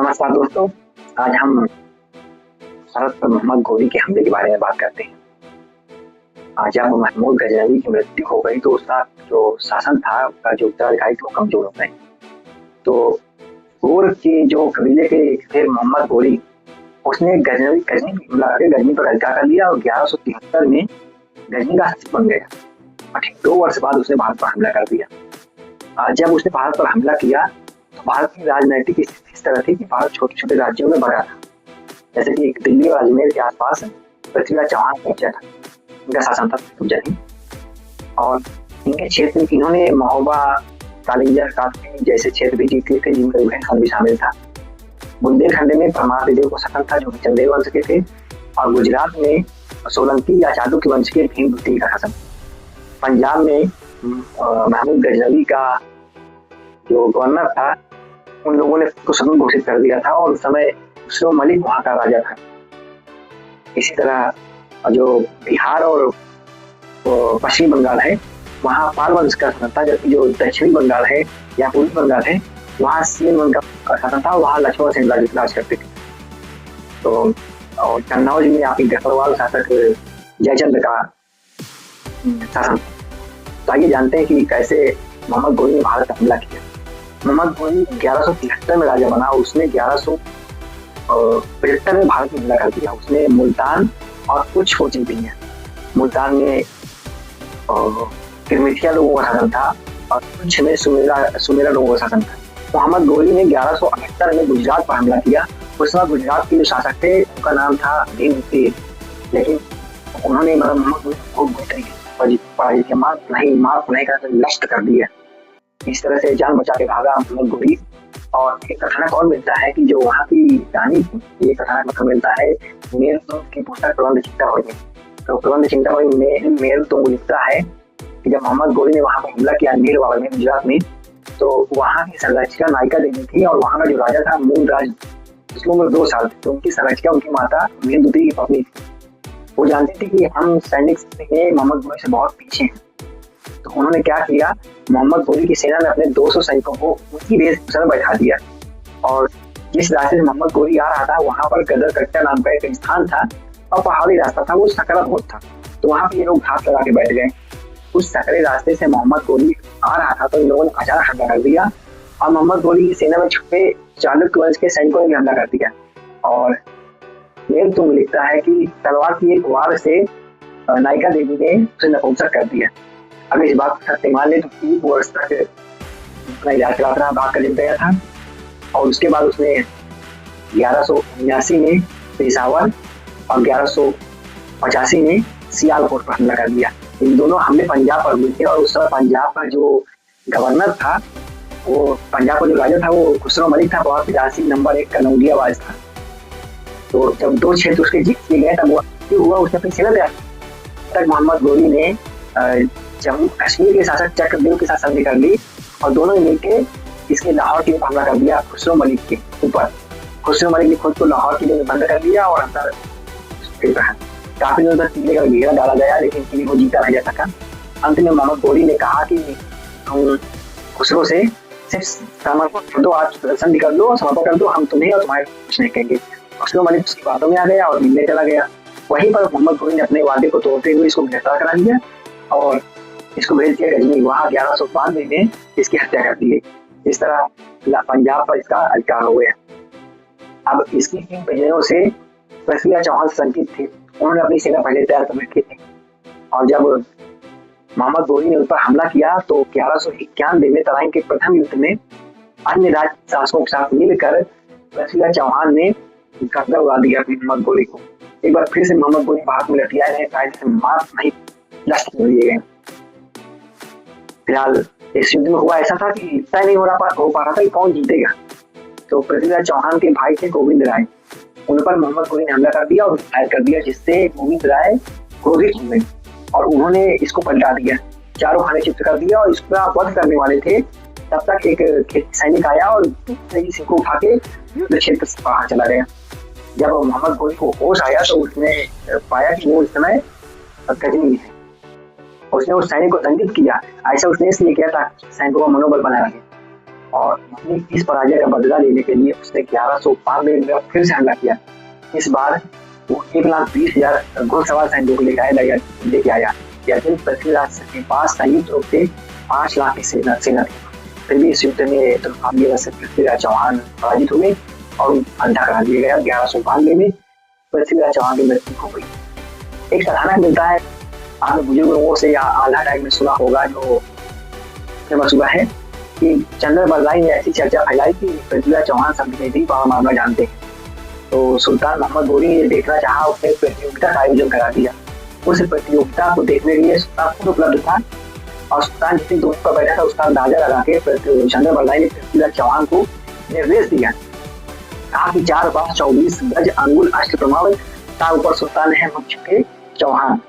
नमस्कार दोस्तों। आज हम भारत पर मोहम्मद घोरी के हमले के बारे में बात करते हैं। आज जब महमूद गजनवी की मृत्यु हो गई तो उसका जो शासन था, उसका जो उत्तराधिकारी थे वो कमजोर हो गए। तो गोर के जो कबीले के थे मोहम्मद घोरी, उसने गजनी पर अधिकार कर लिया और 1173 में गजनी का शासक बन गया। और ठीक 2 वर्ष बाद उसने भारत पर हमला कर दिया। जब उसने भारत पर हमला किया तो भारत की राजनीतिक स्थिति इस तरह थी कि भारत छोटे छोटे राज्यों में बड़ा था। जैसे कि दिल्ली और अजमेर के आसपास पृथ्वीराज चौहान पहुंचा था, इनका शासन था नहीं। और इनके क्षेत्र में इन्होंने महोबा, कालिंजर, काफी जैसे क्षेत्र भी जीत लिए थे, जिनका बुंदेलखंड भी शामिल था। बुंदेलखंड में परमार देव को शासन था, जो चंदेल वंश के थे। और गुजरात में सोलंकी या चालुक्य वंश के भीम द्वितीय का शासन। पंजाब में महमूद गजनवी का जो गवर्नर था, उन लोगों ने उसको स्वतंत्र घोषित कर दिया था और उस समय खुसरो मलिक वहां का राजा था। इसी तरह जो बिहार और पश्चिमी बंगाल है, वहाँ पाल वंश का शासन था, जबकि जो दक्षिणी बंगाल है या पूर्वी बंगाल है, वहाँ सेन वंश का शासन था। वहाँ लक्ष्मण सेन राज करते थे। तो और कन्नौज में आपकी गढ़वाल शासक जयचंद का शासन। तो आइए जानते हैं कि कैसे मोहम्मद घोरी ने भारत पर हमला किया। मोहम्मद घोरी 1173 में राजा बना। उसने 1175 में भारत में हमला कर दिया। उसने मुल्तान और कुछ कोचिंग दी है। मुल्तान में किरमिथिया लोगों का शासन था और कुछ में सुमेरा लोगों का शासन था। मोहम्मद घोरी ने 1178 में गुजरात पर हमला किया। उस समय गुजरात के जो शासक थे उनका नाम था भीम द्वितीय, लेकिन उन्होंने मोहम्मद घोरी को मार नहीं कर नष्ट कर दिया। इस तरह से जान बचा के भागा मोहम्मद घोरी। और एक कथानक और मिलता है कि जो वहाँ की रानी थी, ये कथानक मतलब मिलता है मेल की पुस्तक प्रबंध चिंतामणि में। तो प्रबंध चिंतामणि में मेल तो लिखता है कि जब मोहम्मद घोरी ने वहाँ पर हमला किया नील बाबा में, गुजरात में, तो वहाँ की संरक्षिका नायिका देवी थी और वहाँ का जो राजा था मूल राज, उसकी उम्र 2 साल थी। तो उनकी संरक्षिका उनकी माता भीम द्वितीय की पत्नी थी। वो जानती थी कि हम सैनिक में मोहम्मद घोरी से बहुत पीछे हैं। तो उन्होंने क्या किया, मोहम्मद घोरी की सेना ने अपने 200 सैनिकों को उनकी वेशभूषा में बैठा दिया और जिस रास्ते से मोहम्मद घोरी आ रहा था वहां पर गदर कट्टा नाम का एक स्थान था और पहाड़ी रास्ता था, वो सकरा बहुत था। तो वहां पे ये लोग घात लगा के बैठ गए। उस सकरे रास्ते से मोहम्मद घोरी आ रहा था तो इन लोगों ने अचानक हमला कर दिया और मोहम्मद घोरी की सेना में छुपे चालुक्य वंश के सैनिकों ने भी हमला कर दिया। और मेल तुम लिखता है कि तलवार की एक वार से नायिका देवी ने उसे नपुंसक कर दिया। अगर इस बात को सत्य मान ले तो 3 वर्ष तक अपना इलाज चलाता रहा, भाग कर लिख गया था। और उसके बाद उसने 1179 में पेशावर और 1185 में सियालकोट पर हमला कर दिया। इन दोनों हमले पंजाब पर हुए थे और उस समय पंजाब का जो गवर्नर था, वो पंजाब का जो राजा था वो खुसरो मलिक था। 85 नंबर 1 कनौजियाबाद था। तो जब 2 क्षेत्र उसके जीत किए गए तब वो हुआ, उसने अपनी सेना तैयार तक मोहम्मद घोरी ने जम्मू कश्मीर के शासक चक्रदेव के साथ संधि कर ली और दोनों मिलकर इसके लाहौर के ऊपर हमला कर दिया खुसरो मलिक के ऊपर। खुसरो मलिक ने खुद को लाहौर किले में बंद कर दिया और अंदर काफी दिनों तक किले का घेरा डाला गया, लेकिन किले को जीता नहीं जा सका। अंत में मोहम्मद घोरी ने कहा कि तुम खुसरो से सिर्फ समर्पण कर दो, आज संधि कर दो, समर्पण कर दो, हम तुम्हें और तुम्हारे कुछ नहीं कहेंगे। खुसरो मलिक उसकी बातों में आ गया और मिलने चला गया। वहीं पर मोहम्मद घोरी ने अपने वादे को तोड़ते हुए इसको गिरफ्तार करा लिया और इसको भेज दिया गजनी। वहाँ 1192 में इसकी हत्या कर दी गई। इस तरह पंजाब पर इसका अधिकार हो गया। अब इसकी 3 परिजनों से पृथ्वीराज चौहान संकित थे। उन्होंने अपनी सेना पहले तैयार कर रखी थी और जब मोहम्मद घोरी ने उन पर हमला किया तो 1191 में तराइन के प्रथम युद्ध में अन्य राज शासकों के साथ मिलकर पृथ्वीराज चौहान ने गर्दन उड़ा दिया मोहम्मद घोरी को। एक बार फिर से मोहम्मद घोरी भारत में लौट आए हैं, मार नहीं नष्ट कर दिए गए। फिलहाल इस युद्ध में हुआ ऐसा था कि तय नहीं हो पा रहा था कि कौन जीतेगा। तो पृथ्वीराज चौहान के भाई थे गोविंद राय, उन पर मोहम्मद घोरी ने हमला कर दिया और घायल कर दिया, जिससे गोविंद राय क्रोधित हो गए और उन्होंने इसको पलटा दिया, चारों खाने चित्त कर दिया। और इसका वध करने वाले थे तब तक एक सैनिक आया और इसको उठा के युद्ध क्षेत्र से बाहर चला गया। जब मोहम्मद घोरी को होश आया तो उसने पाया कि वो इस समय गजनी में है। उसने उस सैनिक को दंडित किया। ऐसा उसने इसलिए किया ताकि सैनिकों का मनोबल बना रहे और अपनी इस पराजय का बदला लेने के लिए उसने 1192 में फिर से हमला किया। इस बार वो 1,20,000 घुड़सवार सैनिकों को लेके आया। यद्यपि पृथ्वीराज के पास संयुक्त रूप से 5 लाख की सेना थी। फिर भी इस युद्ध में दुर्भाग्यवश से पृथ्वीराज चौहान पराजित हुए और अंधा करा दिया गया। 1192 में पृथ्वीराज चौहान की मृत्यु हो गई। एक कथानक मिलता है, आपने बुजुर्ग लोगों से या आल्हा टाइम में सुना होगा, जो फेमस हुआ है कि चंद्र बरदाई ने ऐसी चर्चा फैलाई कि पृथ्वीराज चौहान संधि पावर मामला जानते हैं। तो सुल्तान मोहम्मद गोरी ने देखना चाहा, उसने प्रतियोगिता का आयोजन करा दिया। उस प्रतियोगिता को देखने के लिए सुल्तान खुद उपलब्ध था और सुल्तान जितनी दूरी पर बैठा था उसका अंदाजा लगा के चंद्र बरदाई ने पृथ्वीराज चौहान को निर्देश दिया, कहा कि 4 बार 24 गज अंगुल अष्ट प्रमाण का ऊपर सुल्तान है मुझ के चौहान।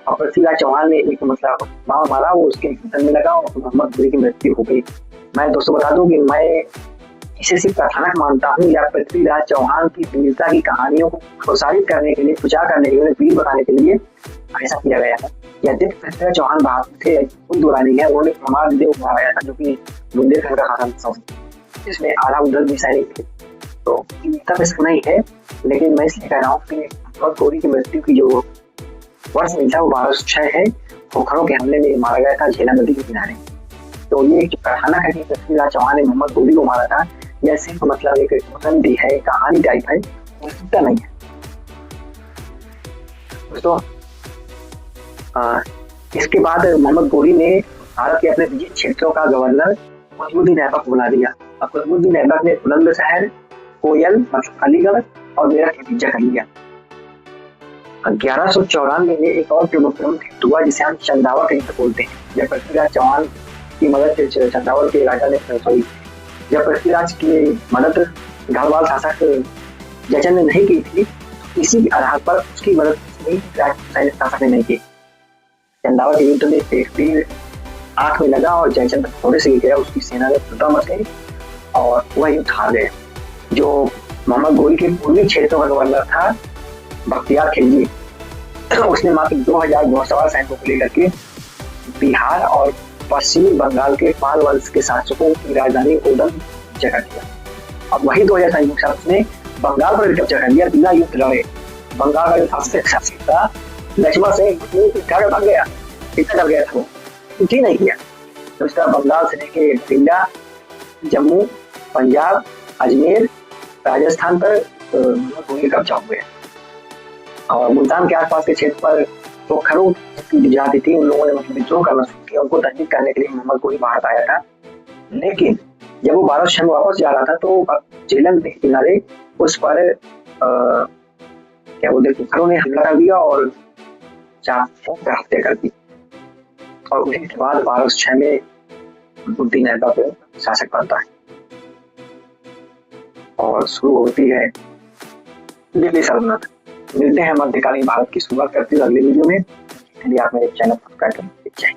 और पृथ्वीराज चौहान ने एक मतलब मार मारा, वो उसके गर्दन में लगा और मोहम्मद गोरी की मृत्यु हो गई। मैं दोस्तों बता दूं कि मैं इसे सिर्फ कथानक मानता हूँ या पृथ्वीराज चौहान की वीरता की कहानियों को प्रोत्साहित करने के लिए, प्रचार करने के लिए, वीर बताने के लिए ऐसा किया गया है। यद्यपि पृथ्वीराज चौहान बहादुर थे, कोई दो राय नहीं है। उन्होंने प्रमाणदेव मारा था जो कि बुंदेलखंड का शासन, जिसमें आधा उधर भी सैनिक थे। तो तब इसको नहीं है, लेकिन मैं इसलिए कह रहा हूँ कि मोहम्मद गोरी की मृत्यु की जो वर्ष मिलता है वो 1206 है। खोखरों के हमले में मारा गया था झेलम नदी के किनारे। तो ये एक कथानक है कि पृथ्वीराज चौहान ने मोहम्मद गोरी को मारा था, यह सिर्फ मतलब एक वदंती है, कहानी टाइप है, वास्तविकता नहीं है दोस्तों। इसके बाद मोहम्मद गोरी ने भारत के अपने विजित क्षेत्रों का गवर्नर कुतुबुद्दीन ऐबक बुला दिया। अब कुतुबुद्दीन ऐबक ने बुलंदशहर, कोयल मतलब अलीगढ़ और मेरठ का कब्जा कर लिया। 1194 में एक और प्रमुख युद्ध हुआ जिसे हम चंदावत का युद्ध बोलते हैं। जब पृथ्वीराज चौहान की मदद से चंदावत के राजा ने जब पृथ्वीराज की मदद गढ़वाल शासक जयचंद ने नहीं की थी, इसी आधार पर उसकी मदद शासक ने नहीं की। चंदावत के युद्ध में एक तीर आंख में लगा और जयचंद थोड़े से गिर गया, उसकी सेना में फुटा मच गई और वह युद्ध हार गए। जो मोहम्मद गोरी के पूर्वी क्षेत्रों का गवर्नर था बख्तियार खिलजी, उसने मात्र 2000 घुड़सवार सैनिकों को लेकर के बिहार और पश्चिमी बंगाल के पाल वंश के शासकों की राजधानी ओदन जगह किया। अब वही 2000 सैनिकों के साथ उसने बंगाल पर कब्जा कर लिया। बिना युद्ध लड़े बंगाल का जो शासक था लक्ष्मण सिंह भाग गया, इतना डर गया था वो, कुछ ही नहीं किया। तो इस तरह बंगाल से लेके दिल्ली, जम्मू, पंजाब, अजमेर, राजस्थान पर कब्जा हो गया। और मुल्तान के आसपास के क्षेत्र पर खोखरों की जाति थी, उन लोगों ने मतलब विद्रोह करना शुरू किया। उनको तहजीब करने के लिए मोहम्मद गोरी भारत आया था। लेकिन जब वो 1206 में वापस जा रहा था तो झेलम के किनारे उस पर क्या बोलते खोखरों ने हमला कर दिया और हत्या कर दी। और उसके बाद 1206 में कुतुबुद्दीन ऐबक शासक बनता है और शुरू होती है दिल्ली सल्तनत। मिलते हैं मध्यकालीन भारत की शुरुआत करते हुए अगले वीडियो में। आप मेरे चैनल सब्सक्राइब करें।